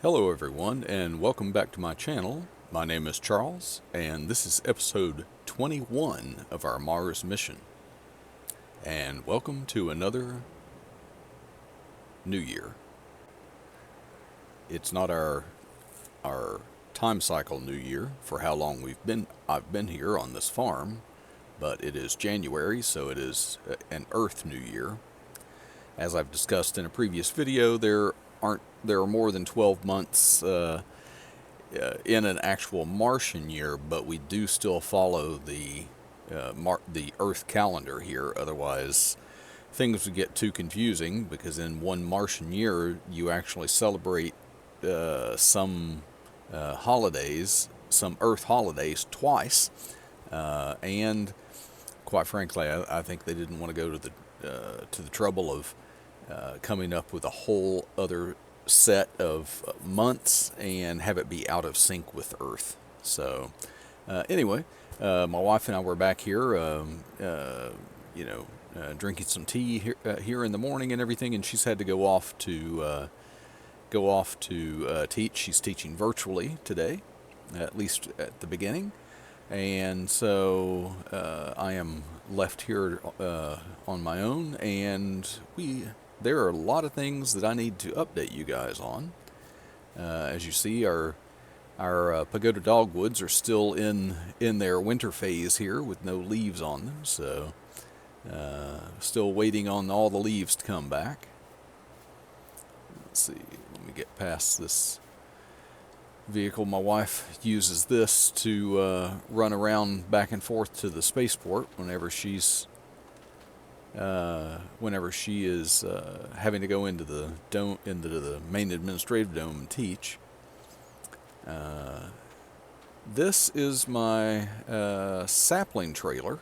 Hello everyone, and welcome back to my channel. My name is Charles, and this is episode 21 of our Mars mission. And welcome to another new year. It's not our time cycle new year for how long I've been here on this farm, but it is January, so it is an Earth New Year. As I've discussed in a previous video, there are more than 12 months in an actual Martian year, but we do still follow the Earth calendar here. Otherwise, things would get too confusing, because in one Martian year you actually celebrate some Earth holidays twice, and quite frankly, I think they didn't want to go to the trouble of coming up with a whole other set of months and have it be out of sync with Earth. So anyway, my wife and I were back here, drinking some tea here in the morning and everything, and she's had to go off to teach. She's teaching virtually today, at least at the beginning, and so I am left here on my own, and there are a lot of things that I need to update you guys on. As you see, our pagoda dogwoods are still in their winter phase here with no leaves on them, so still waiting on all the leaves to come back. Let's see, let me get past this vehicle. My wife uses this to run around back and forth to the spaceport whenever she is having to go into the main administrative dome and teach. This is my sapling trailer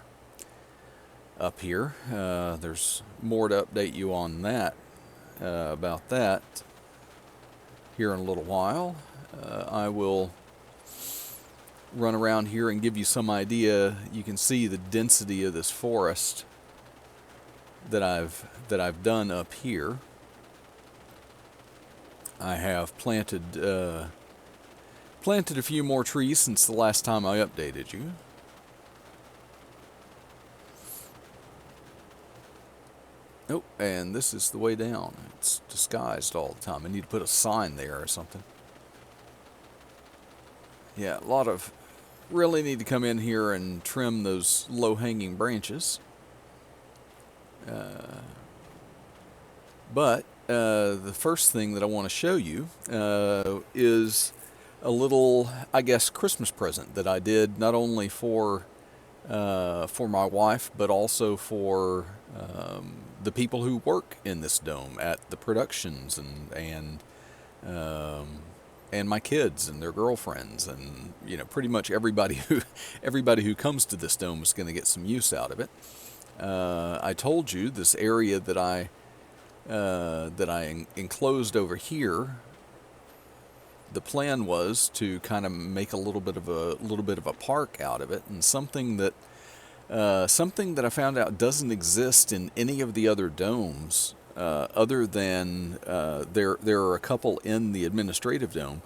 up here. There's more to update you on that, about that, here in a little while. I will run around here and give you some idea. You can see the density of this forest that I've done up here. I have planted a few more trees since the last time I updated you. Oh, and this is the way down. It's disguised all the time. I need to put a sign there or something. Yeah, really need to come in here and trim those low-hanging branches. But the first thing that I want to show you is a little, I guess, Christmas present that I did, not only for my wife, but also for the people who work in this dome at the productions, and my kids and their girlfriends, and pretty much everybody who comes to this dome is going to get some use out of it. I told you this area that I enclosed over here. The plan was to kind of make a little bit of a park out of it, and something that I found out doesn't exist in any of the other domes, other than there are a couple in the administrative dome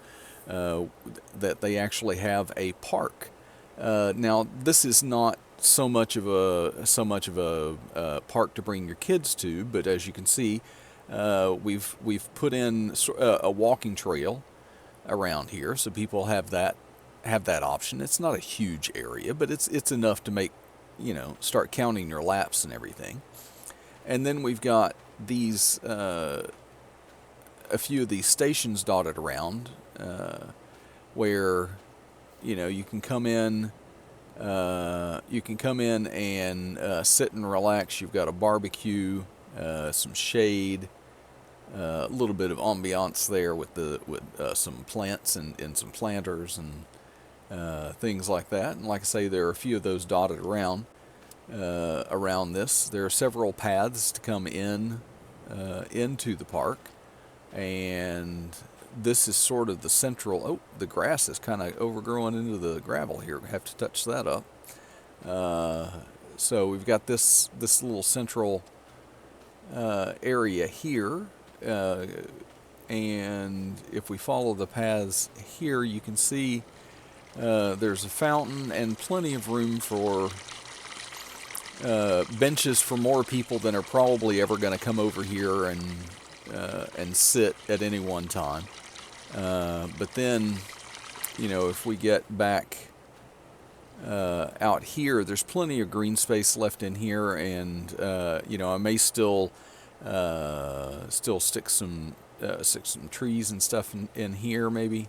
that they actually have a park. Now, this is not so much of a park to bring your kids to, but as you can see, we've put in a walking trail around here, so people have that option. It's not a huge area, but it's enough to make start counting your laps and everything. And then we've got these a few of these stations dotted around, where you can come in. You can come in and sit and relax. You've got a barbecue, some shade, a little bit of ambiance there with some plants and some planters and things like that. And like I say, there are a few of those dotted around this. There are several paths to come in into the park, and this is sort of the central. Oh, the grass is kind of overgrowing into the gravel here. We have to touch that up. So we've got this little central area here and if we follow the paths here, you can see there's a fountain and plenty of room for benches for more people than are probably ever going to come over here and sit at any one time. But then, if we get back out here, there's plenty of green space left in here, and I may still stick some trees and stuff in here maybe.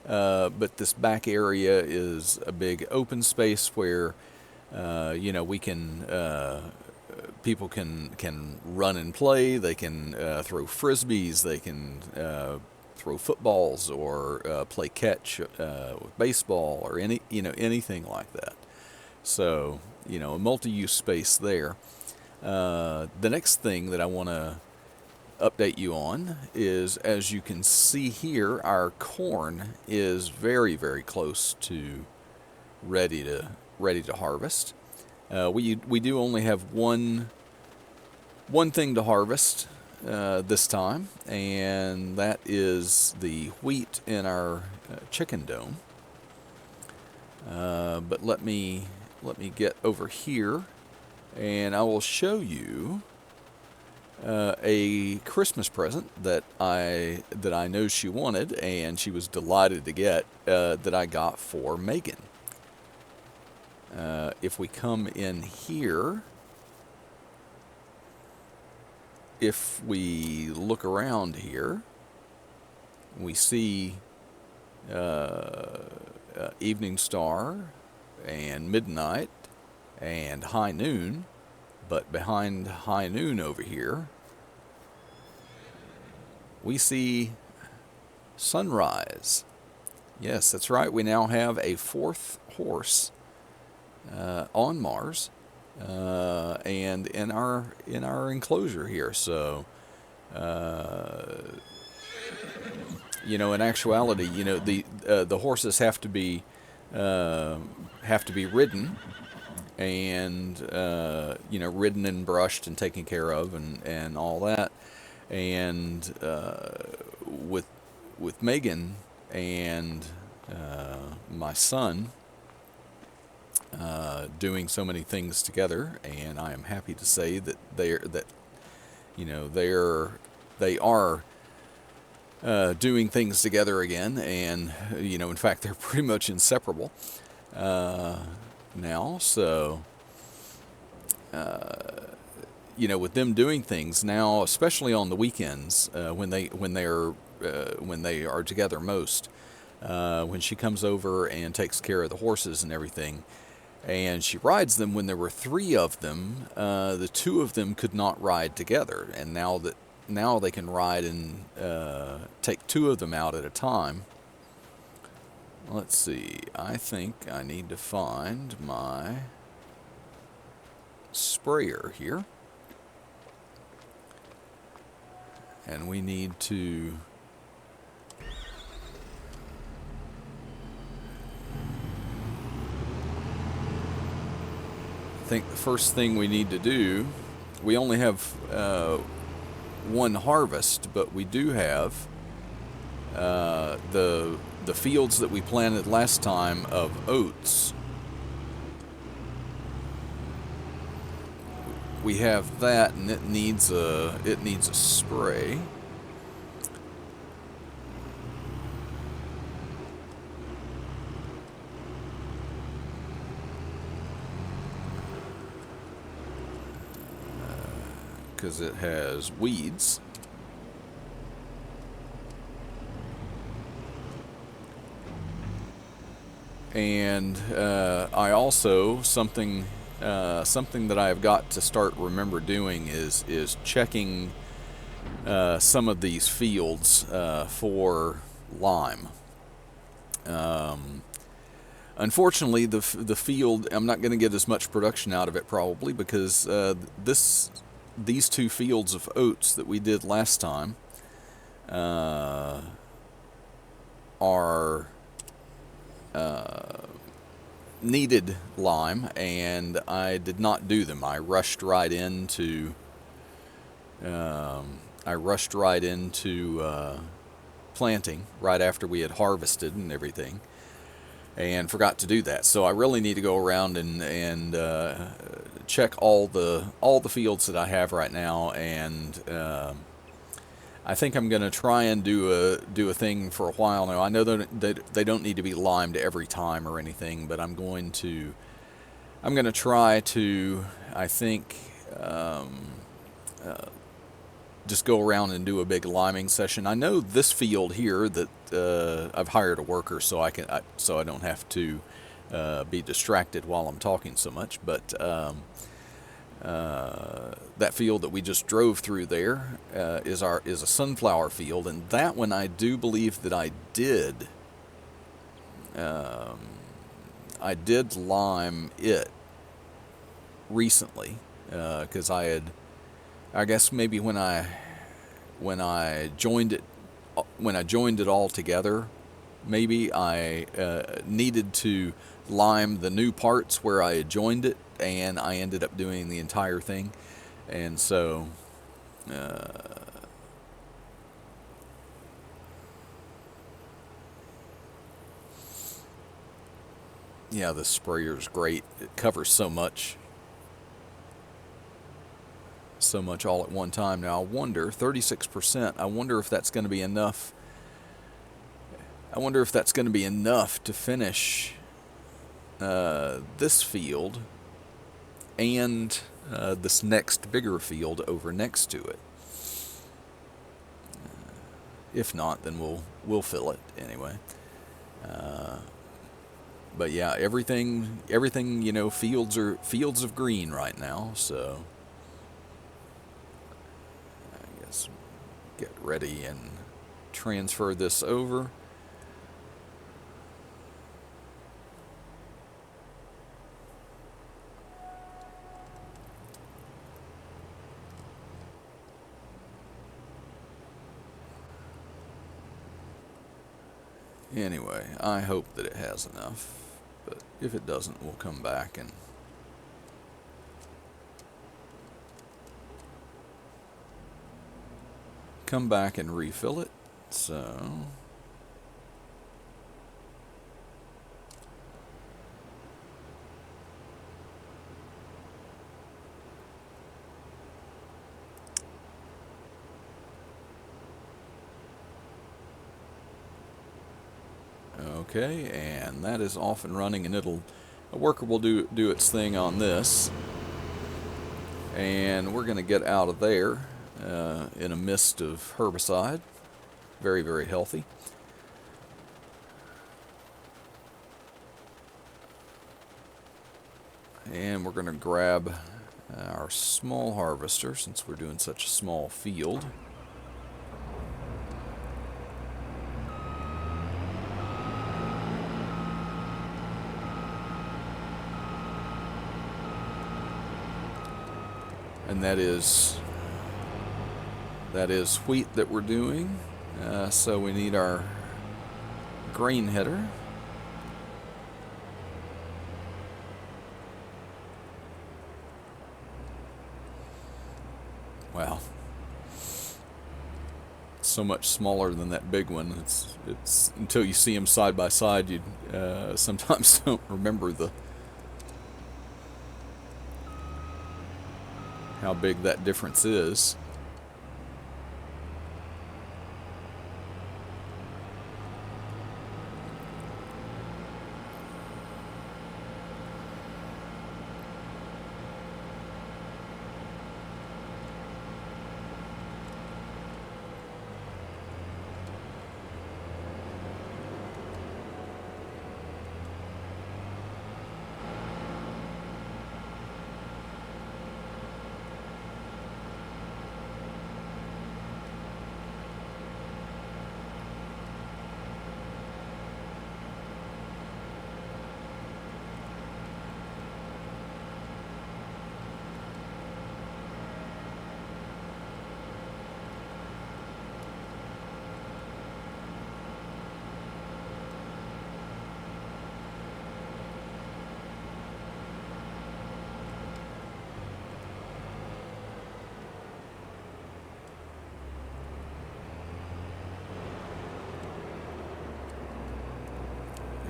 But this back area is a big open space where we can people can run and play. They can throw frisbees. They can throw footballs or play catch with baseball or anything like that. So a multi-use space there. The next thing that I want to update you on is, as you can see here, our corn is very, very close to ready to harvest. We do only have one thing to harvest this time, and that is the wheat in our chicken dome. But let me get over here, and I will show you a Christmas present that I know she wanted, and she was delighted to get, that I got for Megan. If we come in here, if we look around here, we see Evening Star and Midnight and High Noon, but behind High Noon over here, we see Sunrise. Yes, that's right. We now have a fourth horse on Mars, and in our enclosure here. So, in actuality, the horses have to be ridden, and ridden and brushed and taken care of, and all that. And with Megan and my son doing so many things together, and I am happy to say that they are doing things together again, and in fact they're pretty much inseparable now. So with them doing things now, especially on the weekends when they are together most, when she comes over and takes care of the horses and everything, and she rides them. When there were 3 of them, the 2 of them could not ride together, and now they can ride and take 2 of them out at a time. Let's see, I think I need to find my sprayer here, and we need to I think the first thing we need to do, we only have one harvest, but we do have the fields that we planted last time of oats. We have that, and it needs a spray. Because it has weeds. And I also, something that I've got to remember doing is checking some of these fields for lime. Unfortunately, the field, I'm not going to get as much production out of it probably, because these 2 fields of oats that we did last time are needed lime, and I did not do them. I rushed right into I rushed right into planting right after we had harvested and everything, and forgot to do that. So I really need to go around and check all the fields that I have right now, and I think I'm going to try and do a thing for a while now. I know that they don't need to be limed every time or anything, but I'm going to try to, I think, just go around and do a big liming session. I know this field here that I've hired a worker so I don't have to be distracted while I'm talking so much. But that field that we just drove through there is a sunflower field, and that one I do believe that I did lime it recently because I guess maybe when I joined it all together, maybe I needed to lime the new parts where I had joined it, and I ended up doing the entire thing, and so yeah, the sprayer's great. It covers so much all at one time. Now I wonder, 36%, I wonder if that's going to be enough. I wonder if that's going to be enough to finish this field and this next bigger field over next to it. If not, then we'll fill it anyway. But yeah, everything, fields are fields of green right now, so I guess get ready and transfer this over. Anyway, I hope that it has enough, but if it doesn't, we'll come back and refill it. So okay, and that is off and running, and a worker will do its thing on this, and we're going to get out of there in a mist of herbicide. Very, very healthy. And we're going to grab our small harvester since we're doing such a small field. And that is wheat that we're doing. So we need our grain header. Wow. So much smaller than that big one. It's until you see them side by side, you sometimes don't remember how big that difference is.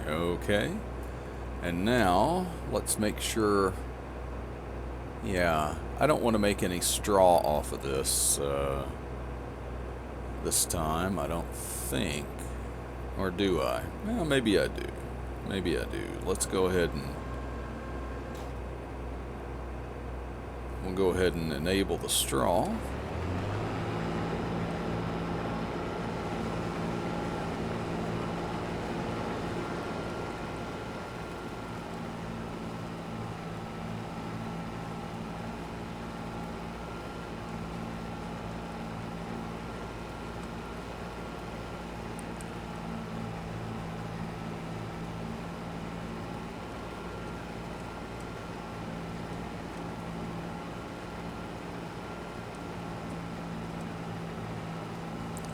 Okay. And now, let's make sure... Yeah, I don't want to make any straw off of this this time, I don't think. Or do I? Well, maybe I do. Maybe I do. Let's go ahead and... We'll go ahead and enable the straw.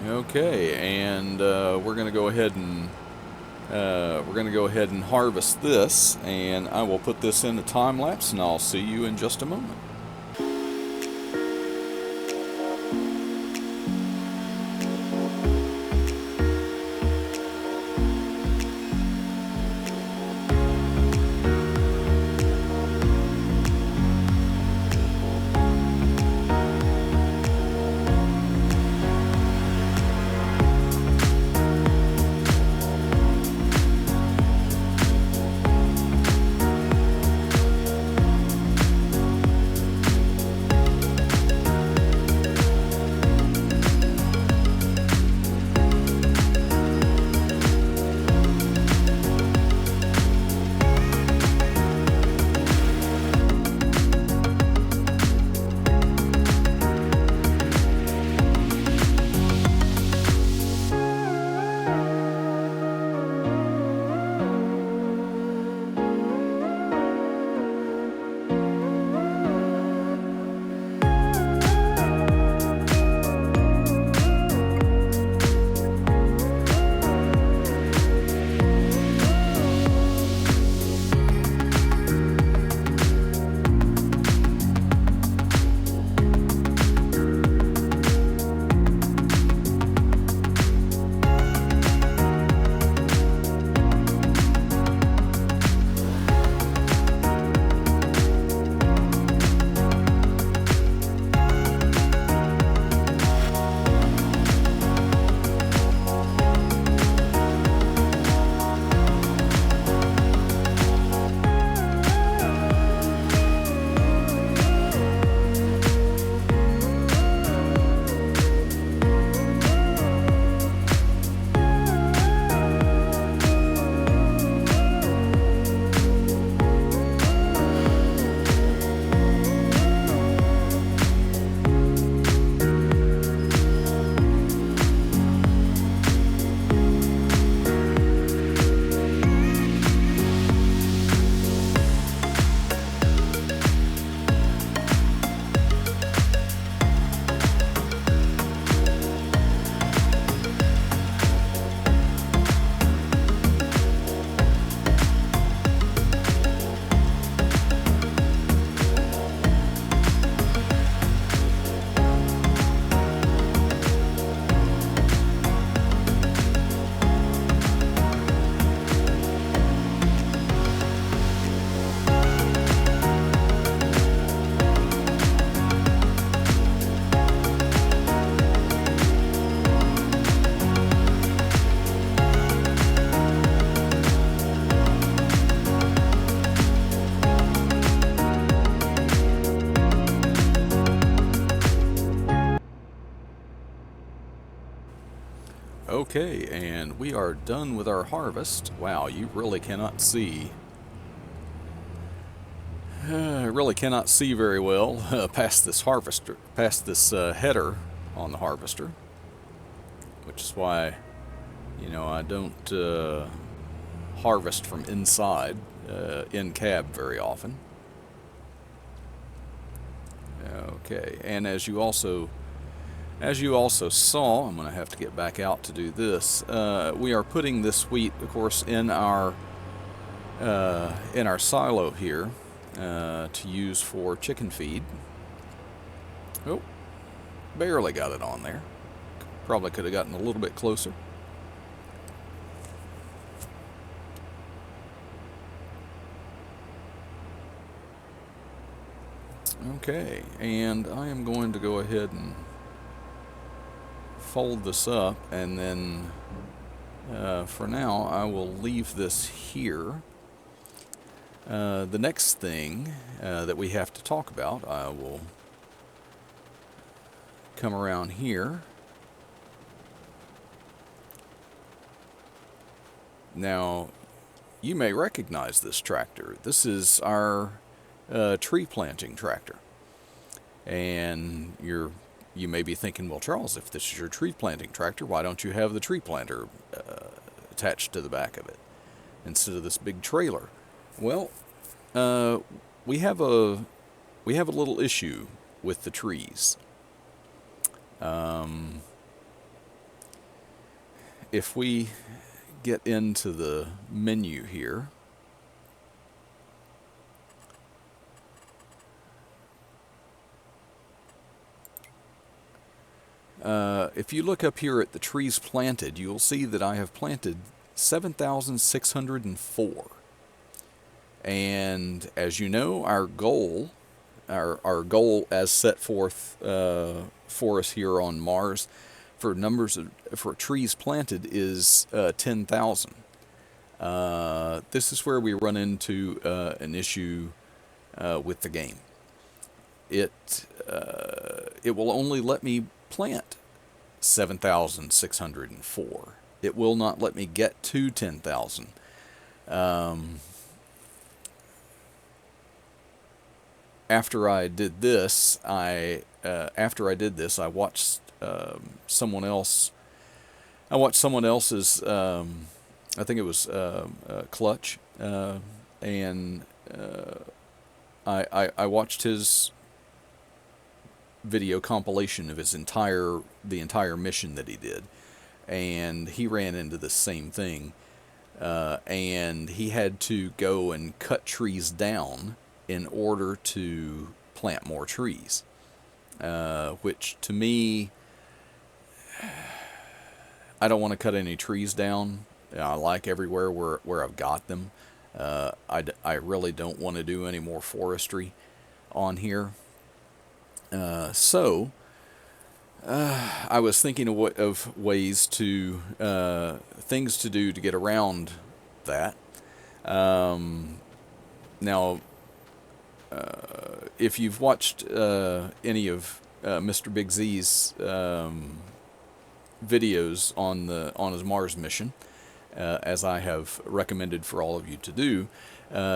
Okay, and we're going to go ahead and harvest this, and I will put this in a time lapse, and I'll see you in just a moment. Okay, and we are done with our harvest. Wow, you really cannot see. Really cannot see very well past this harvester, past this header on the harvester, which is why, you know, I don't harvest from inside in cab very often. Okay, and as you also saw, I'm going to have to get back out to do this. We are putting this wheat, of course, in our silo here to use for chicken feed. Oh, barely got it on there. Probably could have gotten a little bit closer. Okay, and I am going to go ahead and fold this up, and then for now I will leave this here. The next thing that we have to talk about, I will come around here. Now, you may recognize this tractor. This is our tree planting tractor. And you may be thinking, well, Charles, if this is your tree planting tractor, why don't you have the tree planter attached to the back of it instead of this big trailer? Well, we have a little issue with the trees. If we get into the menu here, if you look up here at the trees planted, you'll see that I have planted 7,604. And as you know, our goal as set forth for us here on Mars for trees planted is 10,000. This is where we run into an issue with the game. It will only let me plant 7,604. It will not let me get to 10,000. After I did this, I watched someone else. I watched someone else's. I think it was Clutch, and I watched his video compilation of the entire mission that he did, and he ran into the same thing, and he had to go and cut trees down in order to plant more trees, which to me, I don't want to cut any trees down. I like everywhere where I've got them. I really don't want to do any more forestry on here. So I was thinking of ways to things to do to get around that. Now, if you've watched any of Mr. Big Z's videos on his Mars mission, as I have recommended for all of you to do,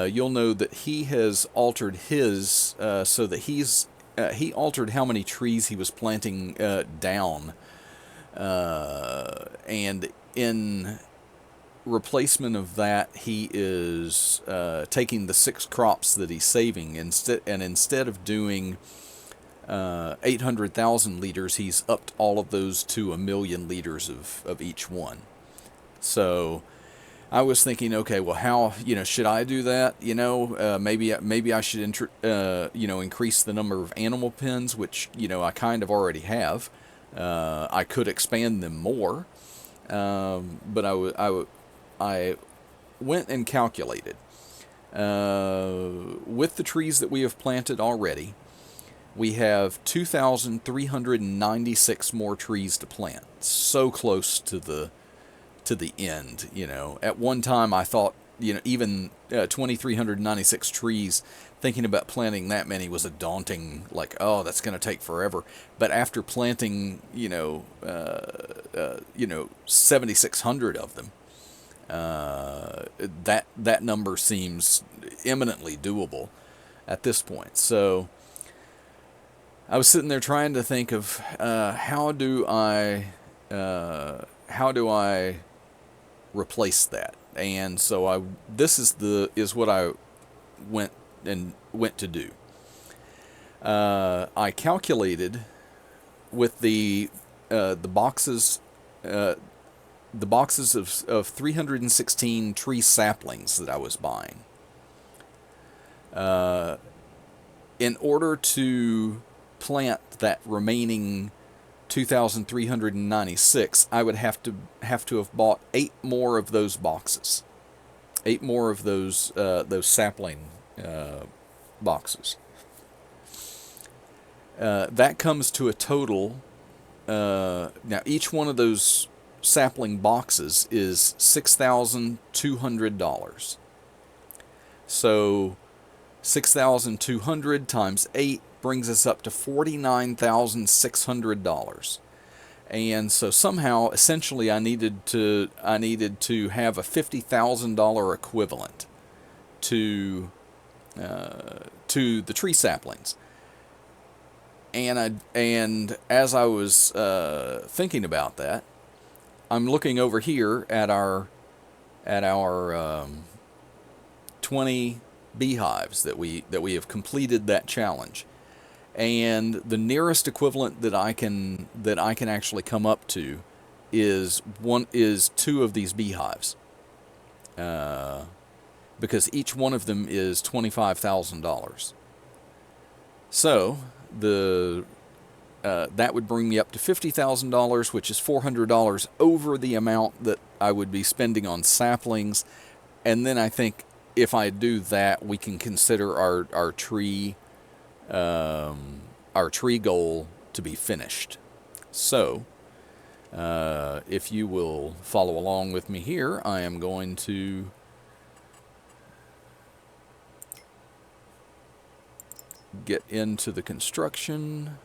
you'll know that he has altered his so that he altered how many trees he was planting down, and in replacement of that, he is taking the 6 crops that he's saving instead of doing 800,000 liters, he's upped all of those to 1 million liters of each one. So I was thinking, okay, well, how, should I do that? Maybe I should increase the number of animal pens, which I kind of already have. I could expand them more, but I went and calculated with the trees that we have planted already. We have 2,396 more trees to plant. So close to the end, At one time, I thought, even 2,396 trees, thinking about planting that many was a daunting, like, oh, that's going to take forever. But after planting, 7,600 of them, that number seems eminently doable at this point. So I was sitting there trying to think of how do I replace that, and so this is what I went to do. I calculated with the boxes of 316 tree saplings that I was buying. In order to plant that remaining 2,396, I would have to have bought 8 more of those boxes, 8 more of those sapling boxes. that comes to a total. Now, each one of those sapling boxes is $6,200. So 6,200 times 8 brings us up to $49,600. And so somehow, essentially, I needed to have a $50,000 equivalent to the tree saplings. And as I was thinking about that, I'm looking over here at our 20 beehives that we have completed that challenge, and the nearest equivalent that I can actually come up to is two of these beehives, because each one of them is $25,000. So that would bring me up to $50,000, which is $400 over the amount that I would be spending on saplings. And then I think if I do that, we can consider our tree goal to be finished. So if you will follow along with me here, I am going to get into the construction.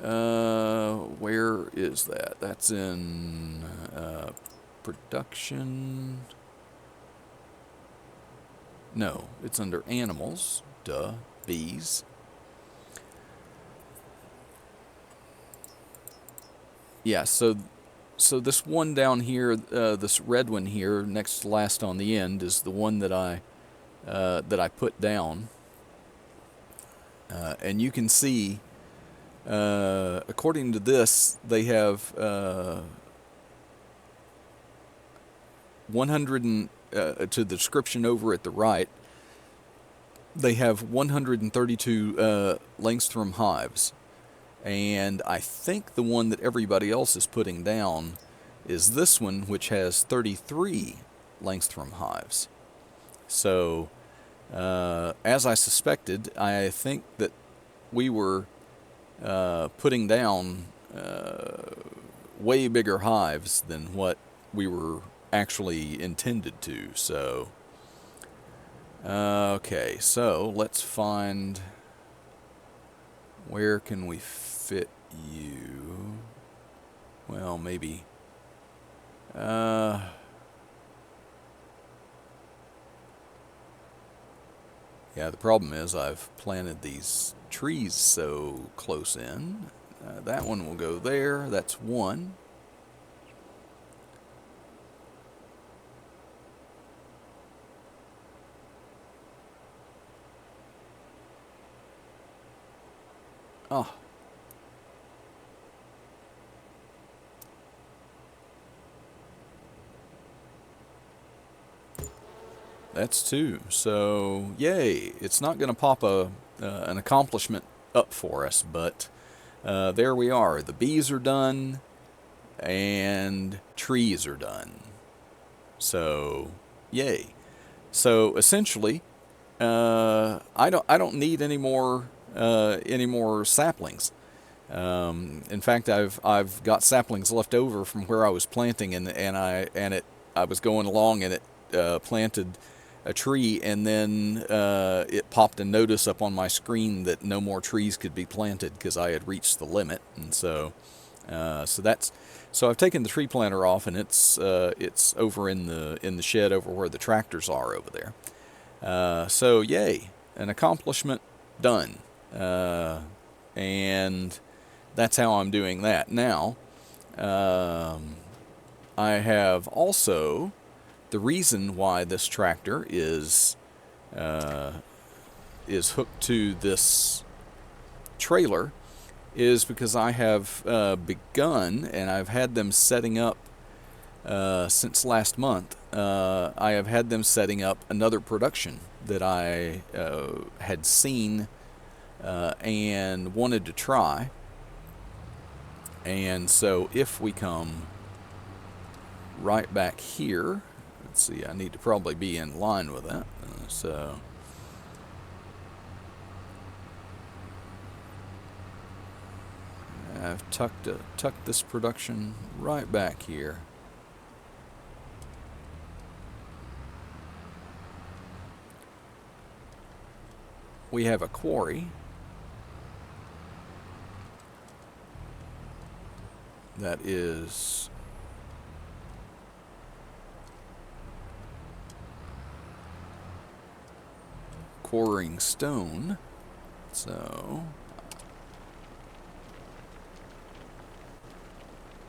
Where is that? That's in production. No, it's under animals. Duh, bees. Yeah, so this one down here, this red one here, next to last on the end, is the one that I put down. And you can see, according to this, they have 100 and, to the description over at the right, they have 132 Langstrom hives. And I think the one that everybody else is putting down is this one, which has 33 Langstrom hives. So, as I suspected, I think that we were putting down way bigger hives than what we were actually intended to. So, okay, so let's find, where can we fit you? Well, maybe yeah, the problem is I've planted these trees so close in. That one will go there. That's one. Oh. That's two. So, yay. It's not going to pop an accomplishment up for us, but there we are. The bees are done, and trees are done. So, yay. So, essentially, I don't need any more saplings. In fact, I've got saplings left over from where I was planting, and I was going along, and it planted a tree, and then it popped a notice up on my screen that no more trees could be planted because I had reached the limit. And so I've taken the tree planter off, and it's over in the shed over where the tractors are over there. So yay, an accomplishment done. And that's how I'm doing that. Now, I have also, the reason why this tractor is hooked to this trailer is because I have begun, and I've had them setting up since last month. I have had them setting up another production that I had seen and wanted to try. And so if we come right back here, let's see, I need to probably be in line with that. So I've tucked this production right back here. We have a quarry that is quarrying stone, so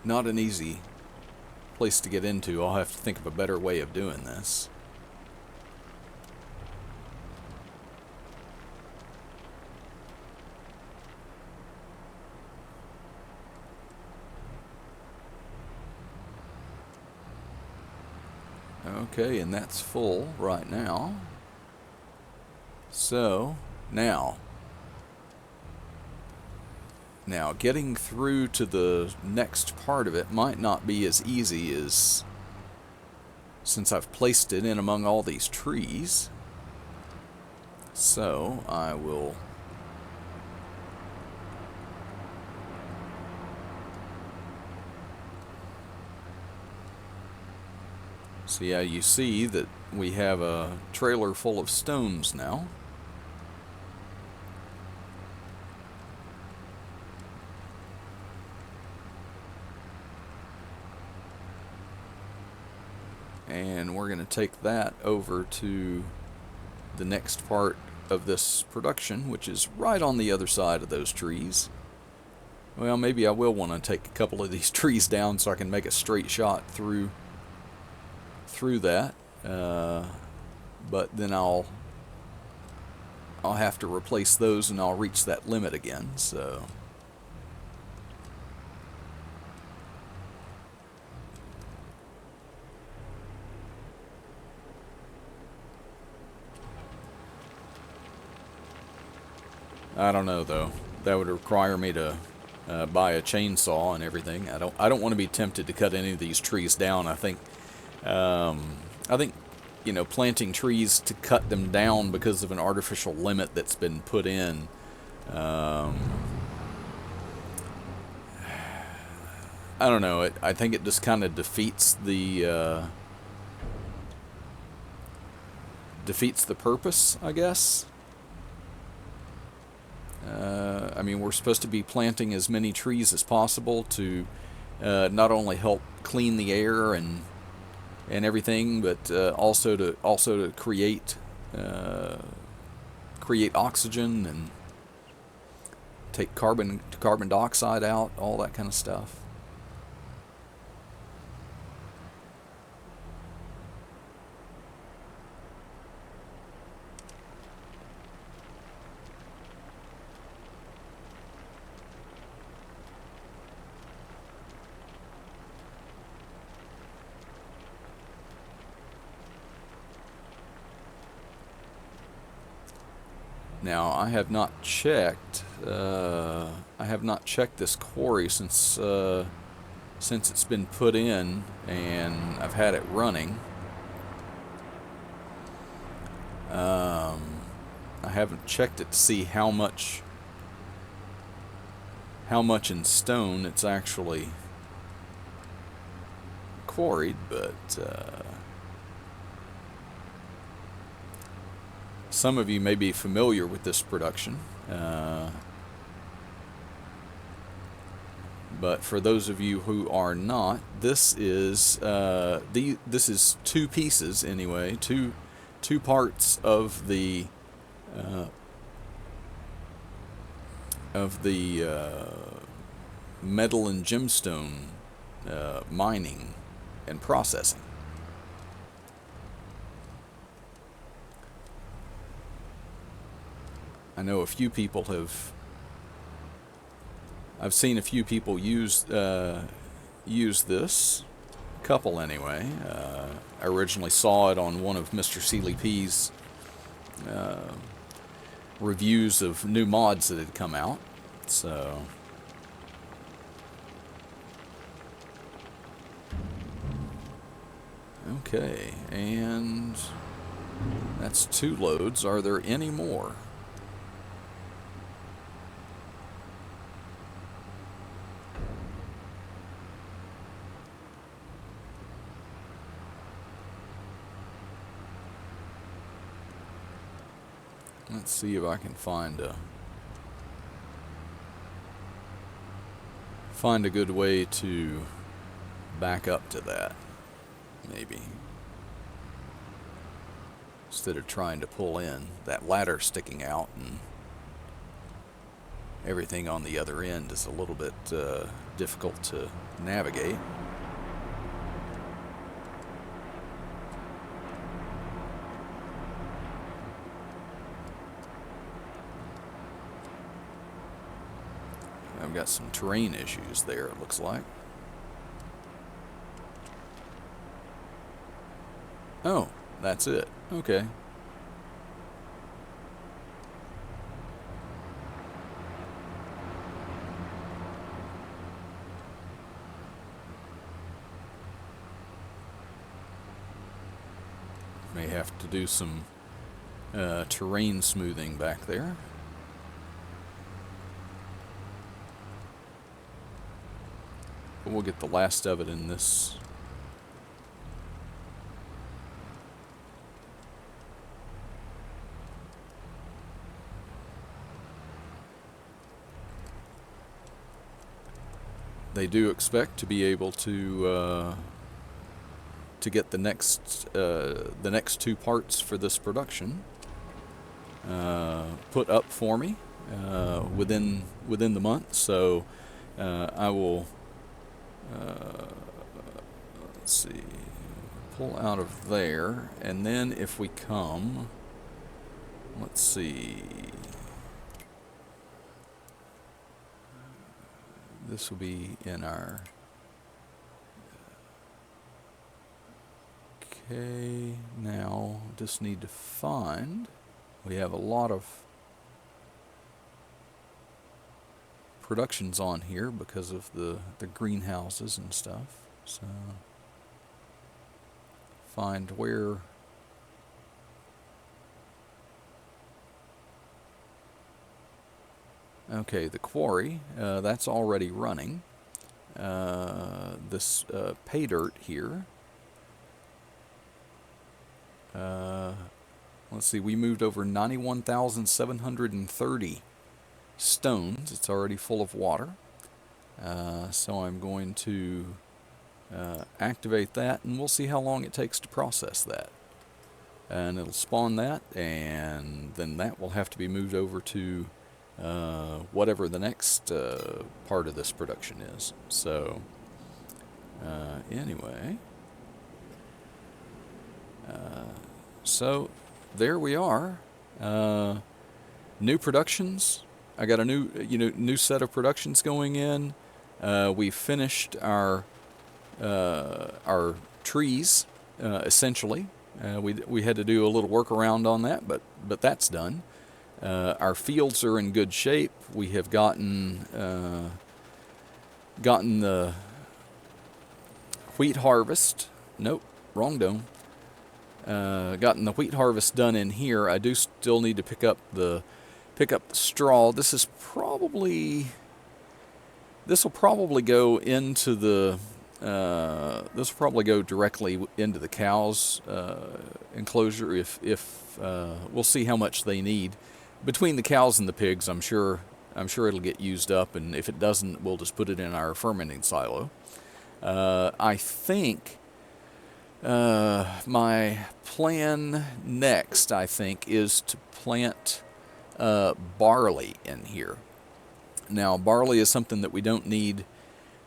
not an easy place to get into. I'll have to think of a better way of doing this. Okay, and that's full right now. So, now getting through to the next part of it might not be as easy as since I've placed it in among all these trees. So, I will so yeah, you see that we have a trailer full of stones now. And we're going to take that over to the next part of this production, which is right on the other side of those trees. Well, maybe I will want to take a couple of these trees down so I can make a straight shot through that. But then I'll have to replace those and I'll reach that limit again, so... I don't know though. That would require me to buy a chainsaw and everything. I don't want to be tempted to cut any of these trees down. I think you know, planting trees to cut them down because of an artificial limit that's been put in. I don't know. I think it just kind of defeats the purpose, I guess. I mean, we're supposed to be planting as many trees as possible to not only help clean the air and everything, but also to create oxygen and take carbon dioxide out, all that kind of stuff. Now, I have not checked this quarry since it's been put in and I've had it running. I haven't checked it to see how much in stone it's actually quarried, but some of you may be familiar with this production, but for those of you who are not, this is two pieces anyway, two parts of the metal and gemstone mining and processing. I know a few people I've seen a few people use this, a couple anyway. I originally saw it on one of Mr. Sealy P's reviews of new mods that had come out, so... Okay, and that's 2 loads. Are there any more? Let's see if I can find a good way to back up to that, maybe. Instead of trying to pull in, that ladder sticking out and everything on the other end is a little bit difficult to navigate. I've got some terrain issues there, it looks like. Oh, that's it. Okay. May have to do some terrain smoothing back there. But we'll get the last of it in this. They do expect to be able to get the next 2 parts for this production put up for me within the month. So I will let's see, pull out of there, and then if we come, let's see. This will be in our, okay, now just need to find, we have a lot of productions on here because of the greenhouses and stuff, so find where okay, the quarry, that's already running. This pay dirt here. Let's see, we moved over 91,730 stones. It's already full of water. So I'm going to activate that, and we'll see how long it takes to process that. And it'll spawn that, and then that will have to be moved over to whatever the next part of this production is. So anyway, so there we are. New productions. I got a new set of productions going in. We finished our trees essentially. We had to do a little workaround on that, but that's done. Our fields are in good shape. We have gotten the wheat harvest. Nope, wrong dome. Gotten the wheat harvest done in here. I do still need to pick up the straw. This will probably go into the this will probably go directly into the cows' enclosure. If we'll see how much they need. Between the cows and the pigs, I'm sure it'll get used up, and if it doesn't, we'll just put it in our fermenting silo. I think my plan next, is to plant barley in here. Now, barley is something that we don't need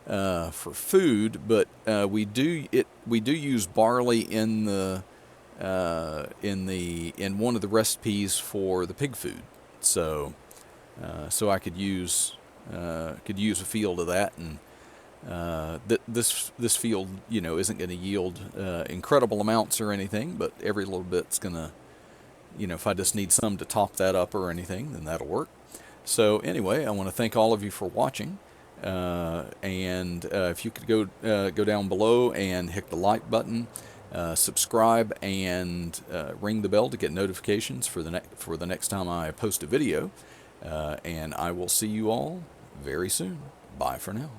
for food, but we do use barley in one of the recipes for the pig food. So I could use a field of that, and this field isn't going to yield incredible amounts or anything, but every little bit's gonna, if I just need some to top that up or anything, then that'll work. So anyway, I want to thank all of you for watching. And if you could go down below and hit the like button, subscribe, and ring the bell to get notifications for the next time I post a video. And I will see you all very soon. Bye for now.